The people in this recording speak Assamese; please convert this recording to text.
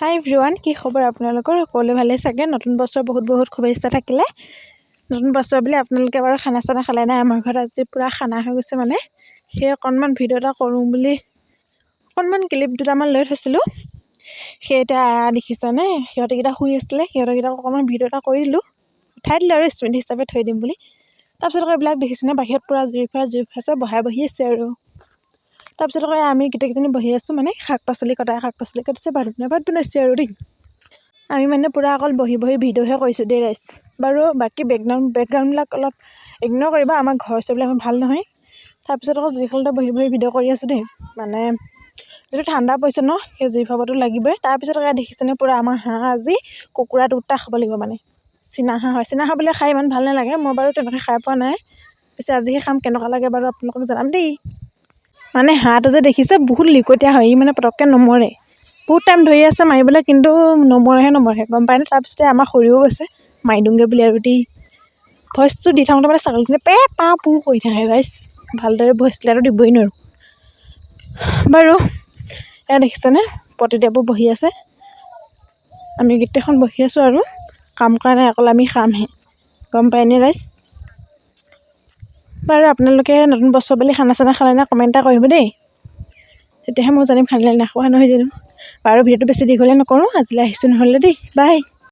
হাই এভৰিৱান, কি খবৰ আপোনালোকৰ? সকলোৱে ভালেই চাগে। নতুন বছৰ বহুত বহুত শুভেচ্ছা থাকিলে। নতুন বছৰ বুলি আপোনালোকে বাৰু খানা চানা খালে নাই? আমাৰ ঘৰত আজি পূৰা খানা হৈ গৈছে মানে। সেই অকণমান ভিডিঅ' এটা কৰোঁ বুলি অকণমান ক্লিপ দুটামান লৈ থৈছিলোঁ। সেই এতিয়া দেখিছেনে, সিহঁতকেইটা শুই আছিলে, সিহঁতকেইটাক অকণমান ভিডিঅ' এটা কৰি দিলোঁ, উঠাই দিলোঁ আৰু স্মৃতি হিচাপে থৈ দিম বুলি। তাৰপিছত আকৌ এইবিলাক দেখিছেনে, বাহিৰত পূৰা জুই ফুৰাইছে, বহি আছে আৰু। তাৰপিছত আকৌ আমি গোটেইকেইজনী বহি আছোঁ, মানে শাক পাচলি কাটিছে, ভাত বনাইছে আৰু দেই। আমি মানে পূৰা অকল বহি ভিডিঅ'হে কৰিছোঁ দেই ৰাইজ। বাৰু বাকী বেকগ্ৰাউণ্ডবিলাক অলপ ইগন'ৰ কৰিবা, আমাৰ ঘৰ চৰবিলাক ভাল নহয়। তাৰপিছত আকৌ জুইশালতে বহি ভিডিঅ' কৰি আছোঁ দেই। মানে যিটো ঠাণ্ডা পৰিছে ন, সেই জুই ফাবতো লাগিবই। তাৰপিছত আকৌ দেখিছেনে, পূৰা আমাৰ হাঁহ আজি কুকুৰা দুটা খাব লাগিব, মানে চীনা হাঁহ হয়। চীনা হাঁহ বোলে খাই ইমান ভাল নালাগে, মই বাৰু তেনেকৈ খাই পোৱা নাই। পিছে আজিহে খাম, কেনেকুৱা লাগে বাৰু আপোনালোকক জনাম দেই। মানে হাঁহটো যে দেখিছে বহুত লিকটীয়া হয়, ই মানে পটককৈ নমৰে। বহুত টাইম ধৰি আছে মাৰিবলৈ, কিন্তু নমৰে গম পায়নে। তাৰপিছতে আমাৰ সৰিও গৈছে, মাৰি দিওঁগৈ বুলি আৰু দেই। ভইচটো দি থাকোঁতে মানে ছাগলীখিনি পা পু কৰি থাকে ৰাইজ, ভালদৰে ভইচ দিলেতো দিবই নোৱাৰোঁ। বাৰু এয়া দেখিছেনে, প্ৰতিদেৱো বহি আছে, আমি গোটেইখন বহি আছোঁ আৰু কাম কৰা নাই, অকল আমি খামহে, গম পায়নে ৰাইজ। বাৰু আপোনালোকে নতুন বছৰ বুলি খানা চানা খালে নে, কমেণ্ট এটা কৰিব দেই, তেতিয়াহে মই জানিম খালে নাখোৱা নহয় জানো। বাৰু ভিডিঅ'টো বেছি দীঘলীয়া নকৰোঁ, আজিলৈ আহিছোঁ নহ'লে দেই, বাই।